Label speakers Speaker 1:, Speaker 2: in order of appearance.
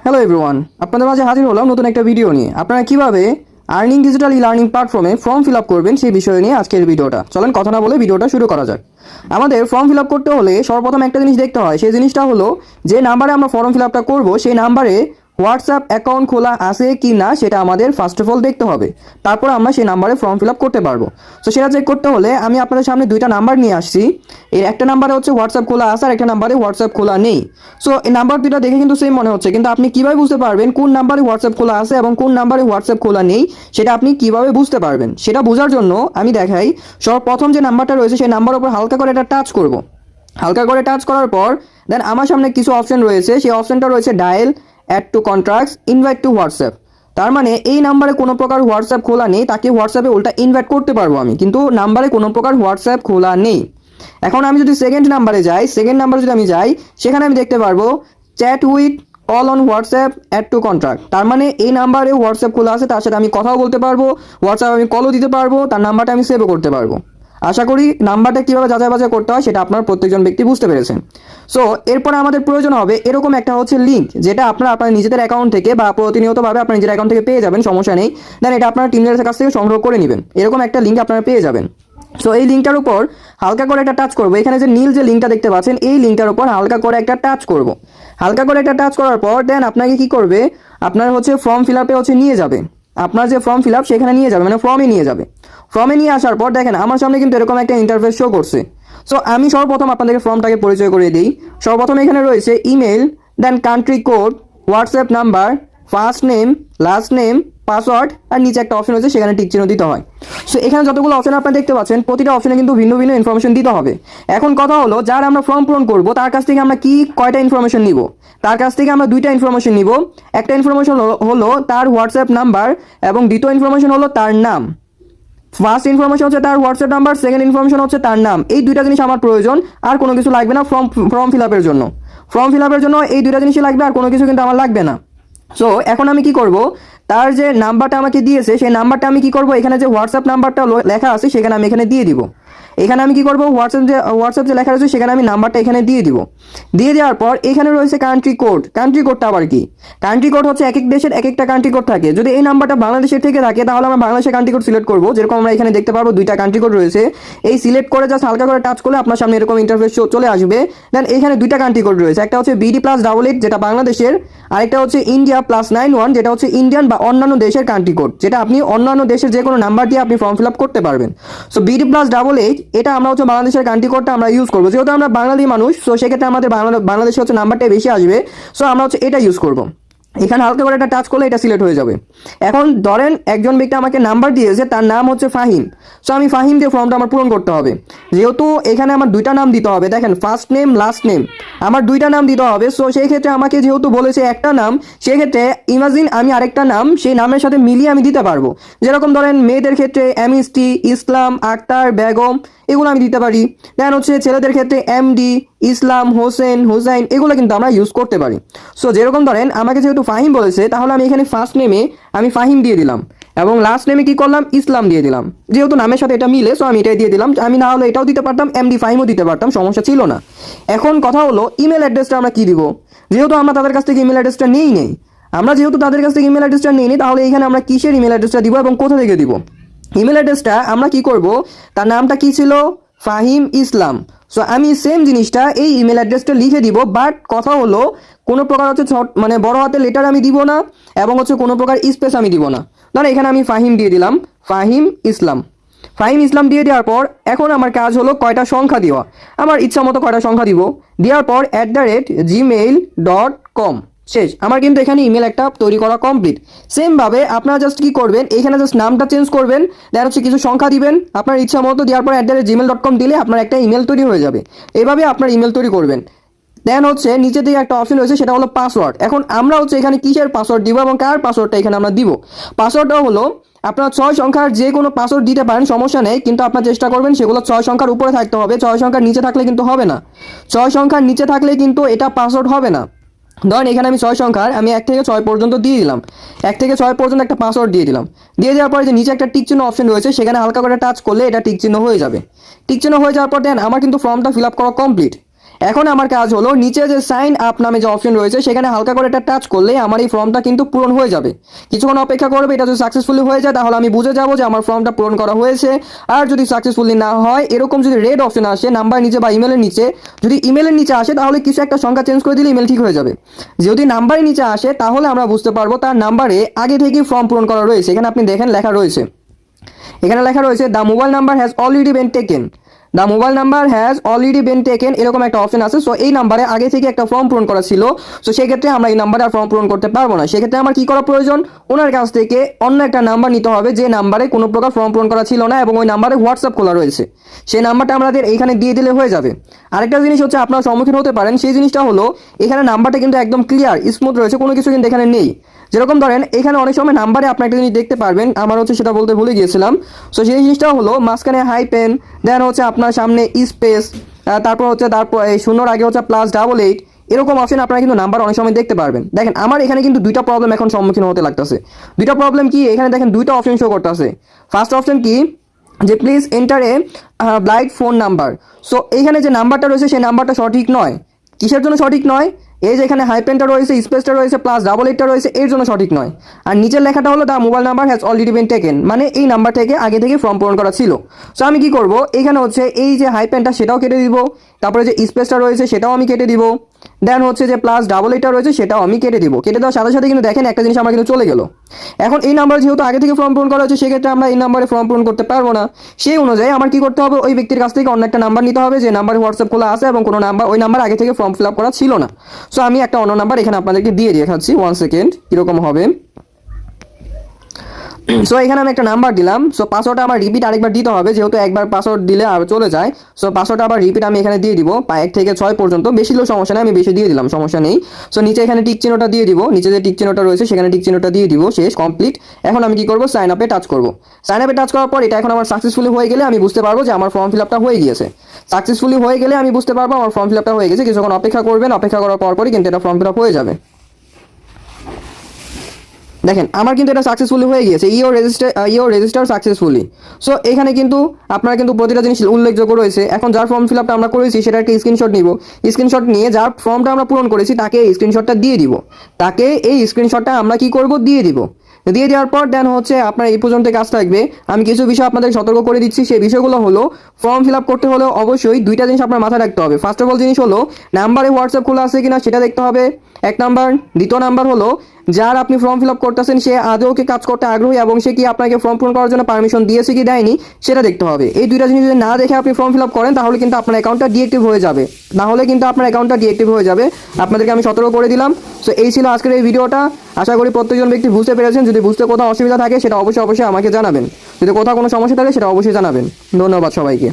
Speaker 1: Hello everyone, আপনাদের মাঝে হাজির হলাম নতুন একটা ভিডিও নিয়ে। আপনারা কিভাবে আর্নিং ডিজিটাল ই লার্নিং প্ল্যাটফর্মে ফর্ম ফিল আপ করবেন সেই বিষয় নিয়ে আজকের ভিডিওটা। চলেন কথা না বলে ভিডিওটা শুরু করা যাক। আমাদের ফর্ম ফিল আপ করতে হলে সর্বপ্রথম একটা জিনিস দেখতে হয়, সেই জিনিসটা হলো যে নাম্বারে আমরা ফর্ম ফিল আপটা করবো সেই নাম্বারে হোয়াটসঅ্যাপ অ্যাকাউন্ট খোলা আছে কি না সেটা আমাদের ফার্স্ট অফ অল দেখতে হবে। তারপর আমরা সেই নাম্বারে ফর্ম ফিল আপ করতে পারবো। তো সেটা চেক করতে হলে আমি আপনাদের সামনে দুইটা নাম্বার নিয়ে আসছি। এর একটা নাম্বারে হচ্ছে হোয়াটসঅ্যাপ খোলা আছে আর একটা নাম্বারে হোয়াটসঅ্যাপ খোলা নেই। সো এই নাম্বার দুটো দেখে কিন্তু সেম মনে হচ্ছে, কিন্তু আপনি কিভাবে বুঝতে পারবেন কোন নাম্বারে হোয়াটসঅ্যাপ খোলা আছে এবং কোন নাম্বারে হোয়াটসঅ্যাপ খোলা নেই সেটা আপনি কিভাবে বুঝতে পারবেন সেটা বোঝার জন্য আমি দেখাই। সর্বপ্রথম যে নাম্বারটা রয়েছে সেই নাম্বারের উপর হালকা করে একটা টাচ করব। হালকা করে টাচ করার পর দেন আমার সামনে কিছু অপশন রয়েছে, সেই অপশনটা রয়েছে dial, add to contacts, invite to WhatsApp. তার মানে এই নাম্বারে কোনো প্রকার হোয়াটসঅ্যাপ খোলা নেই, তাকে হোয়াটসঅ্যাপে উল্টা ইনভাইট করতে পারবো আমি, কিন্তু নাম্বারে কোনো প্রকার হোয়াটসঅ্যাপ খোলা নেই। এখন আমি যদি সেকেন্ড নাম্বারে যাই, সেকেন্ড নাম্বারে যদি আমি যাই সেখানে আমি দেখতে পারবো chat with call on WhatsApp, add to contact. তার মানে এই নাম্বারে হোয়াটসঅ্যাপ খোলা আছে, তার সাথে আমি কথাও বলতে পারবো, হোয়াটসঅ্যাপ আমি কলও দিতে পারবো, তার নাম্বারটা আমি সেভও করতে পারবো। আশা করি নাম্বারটা কীভাবে যাচাই বাছাই করতে হয় সেটা আপনার প্রত্যেকজন ব্যক্তি বুঝতে পেরেছেন। সো এরপরে আমাদের প্রয়োজন হবে এরকম একটা হচ্ছে লিঙ্ক, যেটা আপনার নিজেদের অ্যাকাউন্ট থেকে বা প্রতিনিয়তভাবে আপনার নিজের অ্যাকাউন্ট থেকে পেয়ে যাবেন, সমস্যা নেই। দেন এটা আপনার টিম লিডারের কাছ থেকে সংগ্রহ করে নেবেন, এরকম একটা লিঙ্ক আপনারা পেয়ে যাবেন। সো এই লিঙ্কটার উপর হালকা করে একটা টাচ করবো। এখানে যে নীল যে লিঙ্কটা দেখতে পাচ্ছেন এই লিঙ্কটার উপর হালকা করে একটা টাচ করব। হালকা করে একটা টাচ করার পর দেন আপনাকে কি করবে, আপনার হচ্ছে ফর্ম ফিল আপে হচ্ছে নিয়ে যাবে। আপনার যে ফর্ম ফিল আপ সেখানে নিয়ে যাবে, মানে ফর্মে নিয়ে যাবে। ফর্মে নিয়ে আসার পর দেখেন আমার সামনে কিন্তু এরকম একটা ইন্টারফেস শো করছে। সো আমি সর্বপ্রথম আপনাদেরকে ফর্মটাকে পরিচয় করিয়ে দিই। সর্বপ্রথম এখানে রয়েছে email, then country code, WhatsApp number, first name, last name, password, আর নিচে একটা অপশন রয়েছে সেখানে টিক চিহ্ন দিতে হয়। সো এখানে যতগুলো অপশন আপনারা দেখতে পাচ্ছেন প্রতিটা অপশনে কিন্তু ভিন্ন ভিন্ন ইনফরমেশন দিতে হবে। এখন কথা হলো যার আমরা ফর্ম পূরণ করবো তার কাছ থেকে আমরা কি কয়টা ইনফরমেশন নিব, তার কাছ থেকে আমরা দুইটা ইনফরমেশন নিব। একটা ইনফরমেশন হলো তার হোয়াটসঅ্যাপ নাম্বার এবং দ্বিতীয় ইনফরমেশন হলো তার নাম। ফার্স্ট ইনফরমেশন হচ্ছে তার হোয়াটসঅ্যাপ নাম্বার, সেকেন্ড ইনফরমেশন হচ্ছে তার নাম। এই দুইটা জিনিস আমার প্রয়োজন, আর কোনো কিছু লাগবে না। ফর্ম ফিল আপের জন্য এই দুইটা জিনিসই লাগবে, আর কোনো কিছু কিন্তু আমার লাগবে না। সো এখন আমি কি করব, তার যে নাম্বারটা আমাকে দিয়েছে সেই নাম্বারটা আমি কি করব, এখানে যে হোয়াটসঅ্যাপ নাম্বারটা লেখা আছে সেখানে আমি এখানে দিয়ে দিব। এখানে আমি কি করব, হোয়াটসঅ্যাপ যে লেখা রয়েছে সেখানে আমি নাম্বারটা এখানে দিয়ে দিব। দিয়ে দেওয়ার পর এখানে রয়েছে কান্ট্রি কোড। কান্ট্রি কোডটা আবার কি? কান্ট্রি কোড হচ্ছে এক এক দেশের এক একটা কান্ট্রি কোড থাকে। যদি এই নাম্বারটা বাংলাদেশের থেকে থাকে তাহলে আমরা বাংলাদেশের কান্ট্রি কোড সিলেক্ট করব। যেরকম আমরা এখানে দেখতে পারবো দুইটা কান্ট্রি কোড রয়েছে, এই সিলেক্ট করে জাস্ট হালকা করে টাচ করলে আপনার সামনে এরকম ইন্টারফেস চলে আসবে। দেন এখানে দুইটা কান্ট্রি কোড রয়েছে, একটা হচ্ছে BD+88 যেটা বাংলাদেশের, আরেকটা হচ্ছে India +91 যেটা হচ্ছে ইন্ডিয়ান বা অন্যান্য দেশের কান্ট্রি কোড, যেটা আপনি অন্যান্য দেশের যে কোনো নাম্বার দিয়ে আপনি ফর্ম ফিল আপ করতে পারবেন। সো BD+88 এটা আমরা হচ্ছে বাংলাদেশের কান্ট্রি কোডটা আমরা ইউজ করবো, যেহেতু আমরা বাঙালি মানুষ। সো সেক্ষেত্রে আমাদের বাংলাদেশে হচ্ছে নাম্বারটা বেশি আসবে। সো আমরা হচ্ছে এটা ইউজ করবো। এখানে হালকা করে একটা টাচ করলে এটা সিলেক্ট হয়ে যাবে। এখন ধরেন একজন ব্যক্তি আমাকে নাম্বার দিয়েছে, তার নাম হচ্ছে ফাহিম। সো আমি ফাহিম দিয়ে ফর্মটা আমার পূরণ করতে হবে। যেহেতু এখানে আমার দুইটা নাম দিতে হবে, দেখেন ফার্স্ট নেম লাস্ট নেম, আমার দুইটা নাম দিতে হবে। সো সেই ক্ষেত্রে আমাকে যেহেতু বলেছে একটা নাম, সেক্ষেত্রে ইমাজিন আমি আরেকটা নাম সেই নামের সাথে মিলিয়ে আমি দিতে পারবো। যেরকম ধরেন মেয়েদের ক্ষেত্রে MST, ইসলাম, আক্তার, বেগম, এগুলো আমি দিতে পারি। দেন হচ্ছে ছেলেদের ক্ষেত্রে MD, ইসলাম, হোসেন, হুসাইন, এগুলো কিন্তু আমরা ইউজ করতে পারি। সো যেরকম ধরেন আমাকে যেহেতু ফাহিম বলেছে তাহলে আমি এখানে ফার্স্ট নেমে আমি ফাহিম দিয়ে দিলাম এবং লাস্ট নেমে কি করলাম, ইসলাম দিয়ে দিলাম। যেহেতু নামের সাথে এটা মিলে সো আমি এটাই দিয়ে দিলাম। আমি না হলে এটাও দিতে পারতাম, MD ফাহিমও দিতে পারতাম, সমস্যা ছিল না। এখন কথা হলো ইমেল অ্যাড্রেসটা আমরা কি দিব। যেহেতু আমরা তাদের কাছ থেকে ইমেল অ্যাড্রেসটা নেই তাহলে এখানে আমরা কিসের ইমেল অ্যাড্রেসটা দিব এবং কোথা থেকে দিব। ইমেল অ্যাড্রেসটা আমরা কি করব, তার নামটা কি ছিল, ফাহিম ইসলাম। সো আমি সেম জিনিসটা এই ইমেল অ্যাড্রেসটা লিখে দিব, বাট কথা হলো কোনো প্রকার হচ্ছে মানে বড় হাতের লেটার আমি দিব না এবং হচ্ছে কোনো প্রকার স্পেস আমি দিব না। ধরো এখানে আমি ফাহিম দিয়ে দিলাম, ফাহিম ইসলাম দিয়ে দেওয়ার পর এখন আমার কাজ হলো কয়টা সংখ্যা দেওয়া। আমার ইচ্ছা মতো কয়টা সংখ্যা দিব। দেওয়ার পর @gmail.com শেষ। আমার কিন্তু এখানে ইমেল একটা তৈরি করা কমপ্লিট। সেমভাবে আপনারা জাস্ট কি করবেন, এখানে জাস্ট নামটা চেঞ্জ করবেন, দেন হচ্ছে কিছু সংখ্যা দিবেন আপনার ইচ্ছা মতো, দেওয়ার পর @gmail.com দিলে আপনার একটা ইমেল তৈরি হয়ে যাবে। এভাবে আপনার ইমেল তৈরি করবেন। দেন হচ্ছে নিচে দিয়ে একটা অপশন রয়েছে সেটা হলো পাসওয়ার্ড। এখন আমরা হচ্ছে এখানে কিসের পাসওয়ার্ড দিব এবং কার পাসওয়ার্ডটা এখানে আমরা দিব। পাসওয়ার্ডটা হলো আপনারা 6 সংখ্যার যে কোনো পাসওয়ার্ড দিতে পারেন, সমস্যা নেই, কিন্তু আপনার চেষ্টা করবেন সেগুলো 6 সংখ্যার উপরে থাকতে হবে। 6 সংখ্যার নিচে থাকলে কিন্তু হবে না। 6 সংখ্যার নিচে থাকলে কিন্তু এটা পাসওয়ার্ড হবে না। ধরেন এখানে আমি 6 সংখ্যার আমি 1 থেকে 6 পর্যন্ত দিয়ে দিলাম, 1 থেকে 6 পর্যন্ত একটা পাসওয়ার্ড দিয়ে দিলাম। দিয়ে দেওয়ার পরে যে নিচে একটা টিক চিহ্ন অপশন রয়েছে সেখানে হালকা করে টাচ করলে এটা টিক চিহ্ন হয়ে যাবে। টিক চিহ্ন হয়ে যাওয়ার পর দেন আমার কিন্তু ফর্মটা ফিল আপ করা কমপ্লিট। এখন আমার কাজ হলো নিচে যে সাইন আপ নামে যে অপশন রয়েছে সেখানে হালকা করে একটা টাচ করলে আমার এই ফর্মটা কিন্তু পূরণ হয়ে যাবে। কিছুক্ষণ অপেক্ষা করবে, এটা যদি সাকসেসফুলি হয়ে যায় তাহলে আমি বুঝে যাবো যে আমার ফর্মটা পূরণ করা হয়েছে। আর যদি সাকসেসফুলি না হয়, এরকম যদি রেড অপশন আসে নাম্বার নিচে বা ইমেলের নিচে, যদি ইমেলের নিচে আসে তাহলে কিছু একটা সংখ্যা চেঞ্জ করে দিলে ইমেল ঠিক হয়ে যাবে। যদি নাম্বারের নিচে আসে তাহলে আমরা বুঝতে পারবো তার নাম্বারে আগে থেকেই ফর্ম পূরণ করা রয়েছে। এখানে আপনি দেখেন লেখা রয়েছে, এখানে লেখা রয়েছে the mobile number has already been taken, the mobile number has already been taken, এরকম একটা অপশন আছে। সো এই নাম্বারে আগে থেকে একটা ফর্ম পূরণ করা ছিল। সো সেক্ষেত্রে আমরা এই নাম্বারে আর ফর্ম পূরণ করতে পারবো না। সেক্ষেত্রে আমার কি করা প্রয়োজন, ওনার কাছ থেকে অন্য একটা নাম্বার নিতে হবে যে নাম্বারে কোনো প্রকার ফর্ম পূরণ করা ছিল না এবং ওই নাম্বারে হোয়াটসঅ্যাপ খোলা রয়েছে। সেই নাম্বারটা আমাদের এইখানে দিয়ে দিলে হয়ে যাবে। আরেকটা জিনিস হচ্ছে আপনার সম্মুখীন হতে পারেন, সেই জিনিসটা হলো এখানে নাম্বারটা কিন্তু একদম ক্লিয়ার স্মুথ রয়েছে, কোনো কিছু কিন্তু এখানে নেই। যেরকম ধরেন এখানে অনেক সময় নাম্বারে আপনি একটা জিনিস দেখতে পারবেন, আমার হচ্ছে সেটা বলতে ভুলে গিয়েছিলাম। সো সেই জিনিসটা হলো মাঝখানে হাই পেন, দেন হচ্ছে আপনার সামনে স্পেস, তারপর হচ্ছে তারপর এই শূন্যর আগে হচ্ছে +88, এরকম অপশন আপনারা কিন্তু নাম্বার অনেক সময় দেখতে পারবেন। দেখেন আমার এখানে কিন্তু দুইটা প্রবলেম এখন সম্মুখীন হতে লাগতেছে। দুইটা প্রবলেম কি, এখানে দেখেন দুইটা অপশন শো করতেছে। ফার্স্ট অপশন কি, যে please enter a blind phone number. So এইখানে যে নাম্বারটা রয়েছে সেই নাম্বারটা সঠিক নয়। কিসের জন্য সঠিক নয়, এই যে এখানে হাইপেনটা রয়েছে, স্পেসটা রয়েছে, +88টা রয়েছে, এর জন্য সঠিক নয়। আর নিচের লেখাটা হলো the mobile number has already been taken, মানে এই নাম্বার থেকে আগে থেকে ফর্ম পূরণ করা ছিল। সো আমি কি করব, এখানে হচ্ছে এই যে হাইপেনটা সেটাও কেটে দিব, তারপরে যে স্পেসটা রয়েছে সেটাও আমি কেটে দিব, দেন হচ্ছে যে +88টা রয়েছে সেটাও আমি কেটে দিব। কেটে দেওয়ার সাথে সাথে কিন্তু দেখেন একটা জিনিস আমার কিন্তু চলে গেল। এখন এই নাম্বার যেহেতু আগে থেকে ফর্ম পূরণ করা হচ্ছে, সেক্ষেত্রে আমরা এই নাম্বারে ফর্ম পূরণ করতে পারবো না। সেই অনুযায়ী আমার কি করতে হবে, ওই ব্যক্তির কাছ থেকে অন্য একটা নাম্বার নিতে হবে যে নাম্বারে হোয়াটসঅ্যাপ খোলা আছে এবং কোনো নাম্বার ওই নাম্বার আগে থেকে ফর্ম ফিল আপ করা ছিল না। সো আমি একটা অন্য নাম্বার এখানে আপনাদেরকে দিয়ে দেখাচ্ছি, 1 সেকেন্ড কীরকম হবে। সো এখানে আমি একটা নাম্বার দিলাম। সো পাসওয়ার্ডটা আমার রিপিট আরেকবার দিতে হবে, যেহেতু একবার পাসওয়ার্ড দিলে আর চলে যায়। সো পাসওয়ার্ডটা আবার রিপিট আমি এখানে দিয়ে দিব 1 থেকে 6 পর্যন্ত, বেশি হলেও সমস্যা নেই, আমি বেশি দিয়ে দিলাম, সমস্যা নেই। সো নিচে এখানে টিক চিহ্নটা দিয়ে দিব, নিচে যে টিক চিহ্নটা রয়েছে সেখানে টিক চিহ্নটা দিয়ে দিব, শেষ, কমপ্লিট। এখন আমি কি করব, সাইন আপে টাচ করব। সাইন আপে টাচ করার পর এটা এখন আমার সাকসেসফুলি হয়ে গেলে আমি বুঝতে পারবো যে আমার ফর্ম ফিল আপটা হয়ে গিয়েছে। সাকসেসফুলি হয়ে গেলে আমি বুঝতে পারবো আমার ফর্ম ফিল আপটা হয়ে গেছে। কিছুক্ষণ অপেক্ষা করবেন, অপেক্ষা করার পরই কিন্তু এটা ফর্ম ফিল আপ হয়ে যাবে। দেখেন আমার কিন্তু এটা সাকসেসফুলি হয়ে গিয়েছে, ইও রেজিস্টার সাকসেসফুলি। সো এখানে কিন্তু আপনারা কিন্তু প্রতিটা জিনিস উল্লেখযোগ্য রয়েছে। এখন যার ফর্ম ফিল আপটা আমরা করেছি সেটার একটা স্ক্রিনশট নিব, স্ক্রিনশট নিয়ে যার ফর্মটা আমরা পূরণ করেছি তাকে এই স্ক্রিনশটটা দিয়ে দিব, তাকে এই স্ক্রিনশটটা আমরা কি করব, দিয়ে দিব। দিয়ে দেওয়ার পর দেন হচ্ছে আপনার এই পর্যন্ত কাজ থাকবে। আমি কিছু বিষয় আপনাদের সতর্ক করে দিচ্ছি, সেই বিষয়গুলো হলো ফর্ম ফিল আপ করতে হলে অবশ্যই দুইটা জিনিস আপনার মাথায় রাখতে হবে। ফার্স্ট অফ অল জিনিস হলো নাম্বারে হোয়াটসঅ্যাপ খোলা আছে কিনা সেটা দেখতে হবে, এক নাম্বার। দ্বিতীয় নাম্বার হলো যার আপনি ফর্ম ফিল আপ করতেছেন সে আদৌ কি কাজ করতে আগ্রহী এবং সে কি আপনাকে ফর্ম পূরণ করার জন্য পারমিশন দিয়েছে কি দেয়নি সেটা দেখতে হবে। এই দুইটা জিনিস যদি না দেখে আপনি ফর্ম ফিল আপ করেন তাহলে কিন্তু আপনার অ্যাকাউন্টটা ডিএক্টিভ হয়ে যাবে, আপনাদেরকে আমি সতর্ক করে দিলাম। সো এই ছিল আজকের এই ভিডিওটা। আশা করি প্রত্যেকজন ব্যক্তি বুঝতে পেরেছেন। যদি বুঝতে কোথাও অসুবিধা থাকে সেটা অবশ্যই আমাকে জানাবেন, যদি কোথাও কোনো সমস্যা থাকে সেটা অবশ্যই জানাবেন। ধন্যবাদ সবাইকে।